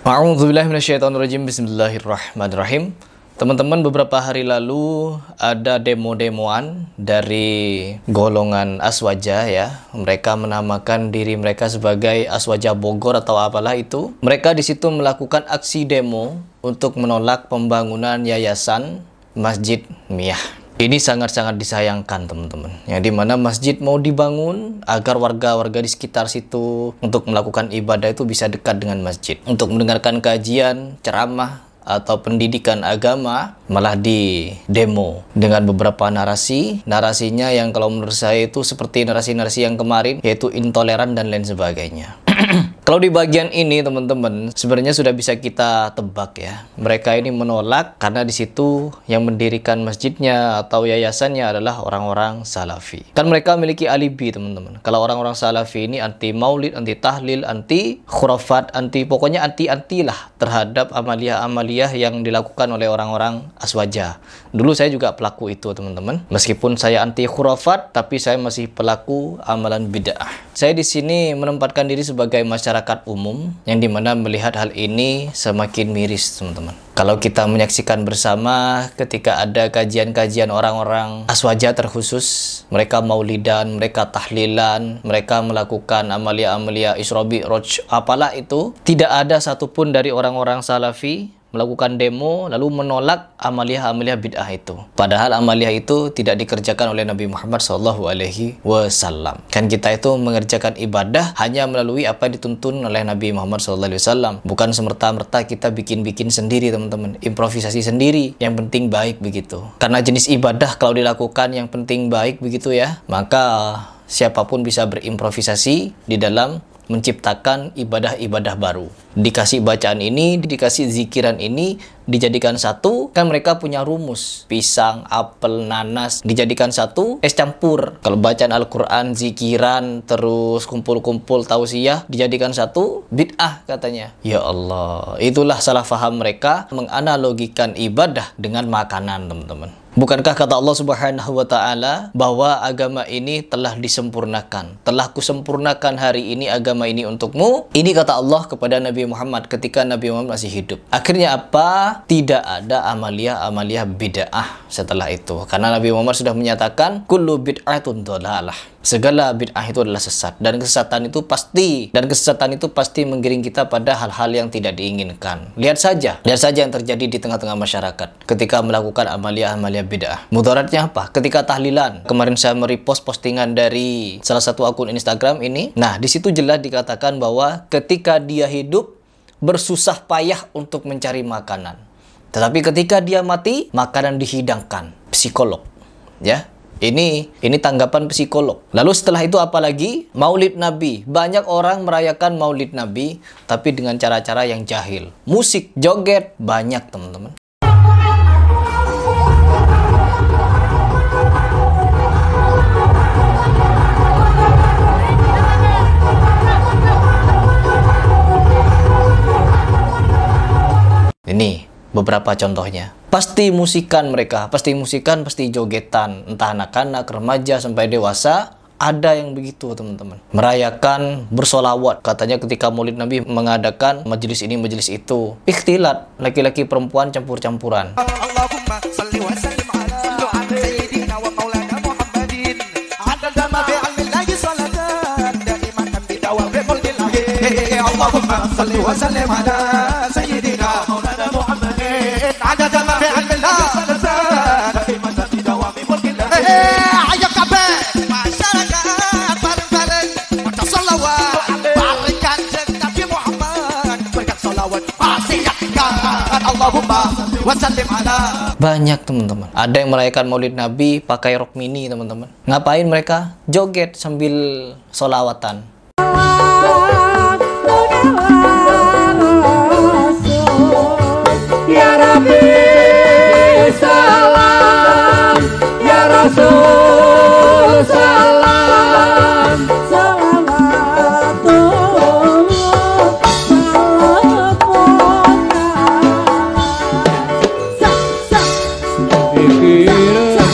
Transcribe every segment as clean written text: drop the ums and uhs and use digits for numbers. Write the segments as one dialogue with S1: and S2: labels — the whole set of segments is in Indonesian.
S1: A'udzubillahi minasyaitonirrajim. Bismillahirrahmanirrahim. Teman-teman, beberapa hari lalu ada demo-demoan dari golongan Aswaja ya. Mereka menamakan diri mereka sebagai Aswaja Bogor atau apalah itu. Mereka di situ melakukan aksi demo untuk menolak pembangunan yayasan Masjid Miyah. Ini sangat-sangat disayangkan teman-teman. Yang dimana masjid mau dibangun agar warga-warga di sekitar situ untuk melakukan ibadah itu bisa dekat dengan masjid. Untuk mendengarkan kajian, ceramah, atau pendidikan agama malah di demo dengan beberapa narasinya yang kalau menurut saya itu seperti narasi-narasi yang kemarin, yaitu intoleran dan lain sebagainya. Kalau di bagian ini teman-teman sebenarnya sudah bisa kita tebak ya, mereka ini menolak karena di situ yang mendirikan masjidnya atau yayasannya adalah orang-orang Salafi. Kan mereka memiliki alibi teman-teman. Kalau orang-orang Salafi ini anti maulid, anti tahlil, anti khurafat, pokoknya anti lah terhadap amalia-amalia yang dilakukan oleh orang-orang Aswaja. Dulu saya juga pelaku itu teman-teman. Meskipun saya anti khurafat, tapi saya masih pelaku amalan bid'ah. Saya di sini menempatkan diri sebagai masyarakat umum yang dimana melihat hal ini semakin miris teman-teman. Kalau kita menyaksikan bersama ketika ada kajian-kajian orang-orang Aswaja terkhusus, mereka maulidan, mereka tahlilan, mereka melakukan amalia-amalia Isra Mi'raj, apalah itu, tidak ada satupun dari orang-orang Salafi melakukan demo lalu menolak amalia-amalia bid'ah itu. Padahal amalia itu tidak dikerjakan oleh Nabi Muhammad SAW. Kan kita itu mengerjakan ibadah hanya melalui apa yang dituntun oleh Nabi Muhammad SAW. Bukan semerta-merta kita bikin-bikin sendiri teman-teman, improvisasi sendiri. Yang penting baik begitu. Karena jenis ibadah kalau dilakukan yang penting baik begitu ya, maka siapapun bisa berimprovisasi di dalam menciptakan ibadah-ibadah baru. Dikasih bacaan ini, dikasih zikiran ini, dijadikan satu, kan mereka punya rumus. Pisang, apel, nanas, dijadikan satu, es campur. Kalau bacaan Al-Quran, zikiran, terus kumpul-kumpul tausiah, dijadikan satu, bid'ah katanya. Ya Allah, itulah salah faham mereka menganalogikan ibadah dengan makanan teman-teman. Bukankah kata Allah Subhanahu wa Ta'ala bahwa agama ini telah disempurnakan, telah kusempurnakan hari ini agama ini untukmu? Ini kata Allah kepada Nabi Muhammad ketika Nabi Muhammad masih hidup. Akhirnya apa? Tidak ada amalia-amalia bid'ah setelah itu, karena Nabi Muhammad sudah menyatakan kullu bid'atun dhalalah. Segala bid'ah itu adalah sesat, dan kesesatan itu pasti menggiring kita pada hal-hal yang tidak diinginkan. Lihat saja yang terjadi di tengah-tengah masyarakat ketika melakukan amalia-amalia bid'ah. Mudaratnya apa? Ketika tahlilan, kemarin saya merepost postingan dari salah satu akun Instagram ini. Nah, di situ jelas dikatakan bahwa ketika dia hidup bersusah payah untuk mencari makanan, tetapi ketika dia mati, makanan dihidangkan. Psikolog, ya. Ini tanggapan psikolog. Lalu setelah itu apalagi? Maulid Nabi. Banyak orang merayakan Maulid Nabi tapi dengan cara-cara yang jahil. Musik, joget, banyak teman-teman. Ini beberapa contohnya. Pasti musikan mereka, pasti jogetan, entah anak-anak, remaja sampai dewasa, ada yang begitu teman-teman. Merayakan bersolawat, katanya ketika Maulid Nabi mengadakan majelis ini majelis itu. Ikhtilat, laki-laki perempuan campur-campuran. Allahumma salli wa sallim ala sayyidina wa maulana Muhammadin adada ma fi ilmillahi salatan daimatan bi dawami mulkillahi. Allahumma salli wa sallim ala sayyidina wa maulana Muhammadin adada ma fi ilmillahi salatan daimatan bi dawami mulkillahi. Ayo kabeh masyarakat bareng-bareng maca shalawat barikan Nabi Muhammad berikan shalawat wasiatkan Allahumma wa sallim ala. Banyak teman-teman. Ada yang merayakan Maulid Nabi pakai rok mini teman-teman. Ngapain mereka? Joget sambil sholawatan. Ya Rabbi salam, ya Rasul salam,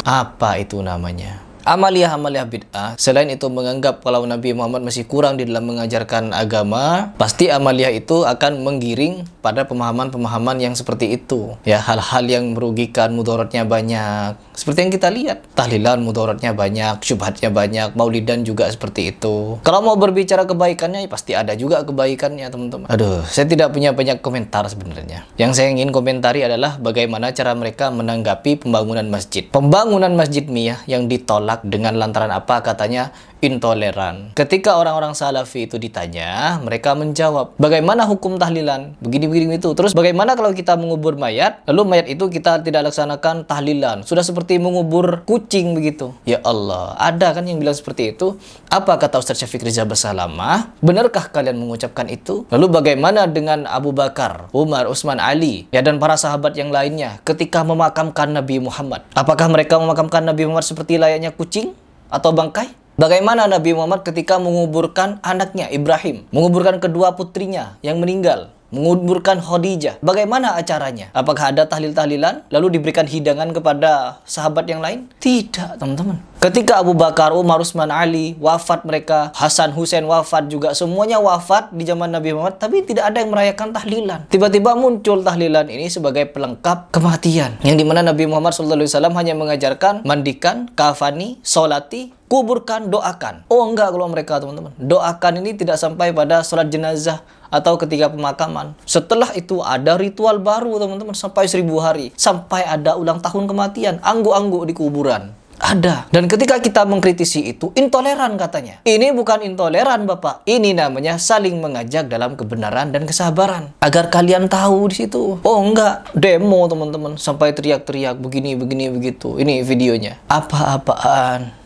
S1: apa itu namanya? Amalia-amalia bid'ah, selain itu menganggap kalau Nabi Muhammad masih kurang di dalam mengajarkan agama, pasti amalia itu akan menggiring pada pemahaman-pemahaman yang seperti itu. Ya, hal-hal yang merugikan, mudaratnya banyak. Seperti yang kita lihat, tahlilan mudaratnya banyak, syubhatnya banyak, maulidan juga seperti itu. Kalau mau berbicara kebaikannya, ya pasti ada juga kebaikannya, teman-teman. Aduh, saya tidak punya banyak komentar sebenarnya. Yang saya ingin komentari adalah bagaimana cara mereka menanggapi pembangunan masjid. Pembangunan Masjid Miyah yang ditolak dengan lantaran apa? Katanya intoleran. Ketika orang-orang Salafi itu ditanya, mereka menjawab, bagaimana hukum tahlilan? Begini-begini itu. Terus bagaimana kalau kita mengubur mayat, lalu mayat itu kita tidak laksanakan tahlilan? Sudah seperti mengubur kucing begitu. Ya Allah, ada kan yang bilang seperti itu? Apa kata Ustaz Syafiq Rizal Bersalamah? Benarkah kalian mengucapkan itu? Lalu bagaimana dengan Abu Bakar, Umar, Utsman, Ali, ya dan para sahabat yang lainnya ketika memakamkan Nabi Muhammad? Apakah mereka memakamkan Nabi Muhammad seperti layaknya kucing atau bangkai? Bagaimana Nabi Muhammad ketika menguburkan anaknya Ibrahim, menguburkan kedua putrinya yang meninggal, menguburkan Khadijah? Bagaimana acaranya? Apakah ada tahlil-tahlilan lalu diberikan hidangan kepada sahabat yang lain? Tidak, teman-teman. Ketika Abu Bakar, Umar, Utsman, Ali wafat, mereka Hasan, Husain wafat juga, semuanya wafat di zaman Nabi Muhammad, tapi tidak ada yang merayakan tahlilan. Tiba-tiba muncul tahlilan ini sebagai pelengkap kematian, yang dimana Nabi Muhammad SAW hanya mengajarkan mandikan, kafani, solati, kuburkan, doakan. Oh enggak, kalau mereka, teman-teman, doakan ini tidak sampai pada sholat jenazah atau ketika pemakaman. Setelah itu ada ritual baru, teman-teman, sampai 1000 hari, sampai ada ulang tahun kematian, angguk-angguk di kuburan. Ada. Dan ketika kita mengkritisi itu, intoleran katanya. Ini bukan intoleran, Bapak. Ini namanya saling mengajak dalam kebenaran dan kesabaran. Agar kalian tahu di situ. Oh enggak, demo, teman-teman, sampai teriak-teriak begini, begitu. Ini videonya. Apa-apaan?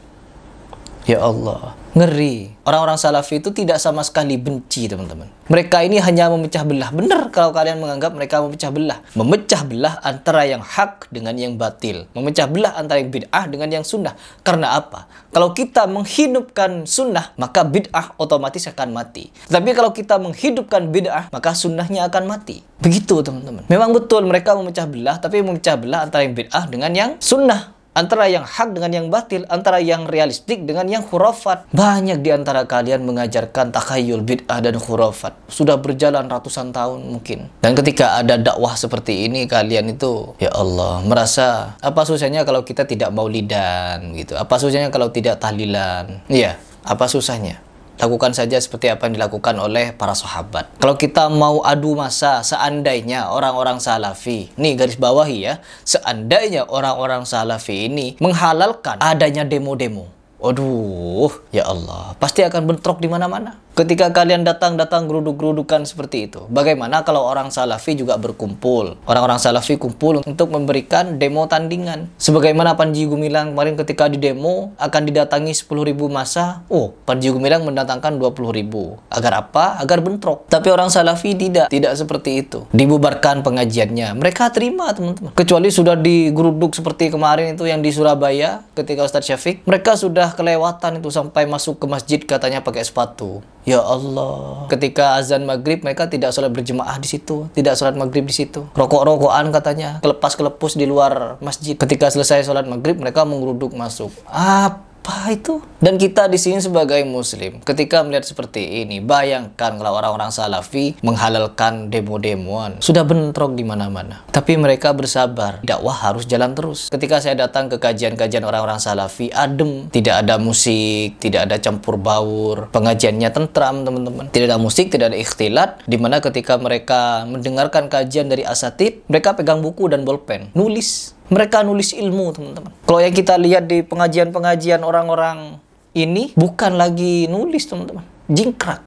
S1: Ya Allah, ngeri. Orang-orang Salafi itu tidak sama sekali benci, teman-teman. Mereka ini hanya memecah belah. Benar kalau kalian menganggap mereka memecah belah. Memecah belah antara yang hak dengan yang batil. Memecah belah antara yang bid'ah dengan yang sunnah. Karena apa? Kalau kita menghidupkan sunnah, maka bid'ah otomatis akan mati. Tapi kalau kita menghidupkan bid'ah, maka sunnahnya akan mati. Begitu, teman-teman. Memang betul mereka memecah belah, tapi memecah belah antara yang bid'ah dengan yang sunnah. Antara yang hak dengan yang batil, antara yang realistik dengan yang khurafat. Banyak di antara kalian mengajarkan takhayul, bid'ah, dan khurafat. Sudah berjalan ratusan tahun mungkin. Dan ketika ada dakwah seperti ini, kalian itu, ya Allah, merasa apa susahnya kalau kita tidak maulidan gitu. Apa susahnya kalau tidak tahlilan. Iya, apa susahnya? Lakukan saja seperti apa yang dilakukan oleh para sahabat. Kalau kita mau adu masa, seandainya orang-orang Salafi, nih garis bawahi ya, seandainya orang-orang Salafi ini menghalalkan adanya demo-demo, aduh, ya Allah, pasti akan bentrok di mana-mana. Ketika kalian datang geruduk-gerudukan seperti itu, bagaimana kalau orang Salafi juga berkumpul? Orang-orang Salafi kumpul untuk memberikan demo tandingan. Sebagaimana Panji Gumilang kemarin ketika di demo akan didatangi 10.000 massa. Oh, Panji Gumilang mendatangkan 20.000. Agar apa? Agar bentrok. Tapi orang Salafi tidak seperti itu. Dibubarkan pengajiannya. Mereka terima, teman-teman. Kecuali sudah digeruduk seperti kemarin itu yang di Surabaya ketika Ustaz Syafiq. Mereka sudah kelewatan itu sampai masuk ke masjid katanya pakai sepatu. Ya Allah, ketika azan maghrib mereka tidak sholat berjemaah di situ, tidak sholat maghrib di situ, rokok-rokokan katanya, kelepas-kelepus di luar masjid. Ketika selesai sholat maghrib mereka menggeruduk masuk. Apa itu? Dan kita di sini sebagai muslim, ketika melihat seperti ini, bayangkan kalau orang-orang Salafi menghalalkan demo-demoan, sudah bentrok di mana-mana. Tapi mereka bersabar, dakwah harus jalan terus. Ketika saya datang ke kajian-kajian orang-orang Salafi, adem, tidak ada musik, tidak ada campur baur, pengajiannya tentram, teman-teman. Tidak ada musik, tidak ada ikhtilat, dimana ketika mereka mendengarkan kajian dari asatid, mereka pegang buku dan bolpen, nulis. Mereka nulis ilmu, teman-teman. Kalau yang kita lihat di pengajian-pengajian orang-orang ini, bukan lagi nulis, teman-teman. Jingkrak.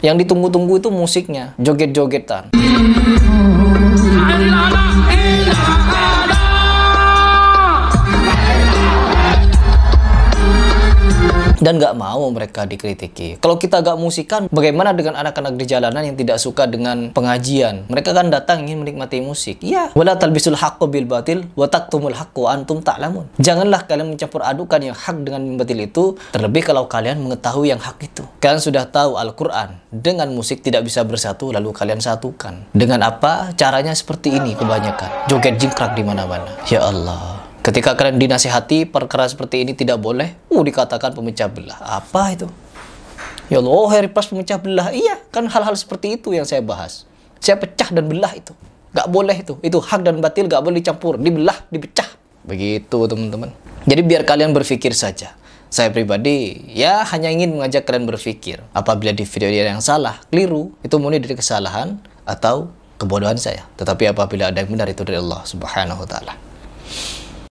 S1: Yang ditunggu-tunggu itu musiknya, joget-jogetan. dan nggak mau mereka dikritiki. Kalau kita nggak musikan, bagaimana dengan anak-anak di jalanan yang tidak suka dengan pengajian? Mereka kan datang ingin menikmati musik. Ya, wala talbisul haqqo bil batil wa taktumul haqqo wa antum ta'lamun. Janganlah kalian mencampur adukan yang hak dengan yang batil itu, terlebih kalau kalian mengetahui yang hak itu. Kalian sudah tahu Al-Quran dengan musik tidak bisa bersatu, lalu kalian satukan. Dengan apa? Caranya seperti ini kebanyakan. Joget jingkrak di mana-mana. Ya Allah. Ketika kalian dinasihati perkara seperti ini tidak boleh, dikatakan pemecah belah. Apa itu? Ya Allah, Harry Plus pemecah belah. Iya, kan hal-hal seperti itu yang saya bahas. Saya pecah dan belah itu. Gak boleh itu. Itu hak dan batil gak boleh dicampur. Dibelah, dipecah. Begitu teman-teman. Jadi biar kalian berpikir saja. Saya pribadi ya hanya ingin mengajak kalian berpikir. Apabila di video dia yang salah, keliru, itu murni dari kesalahan atau kebodohan saya. Tetapi apabila ada yang benar itu dari Allah Subhanahu wa taala.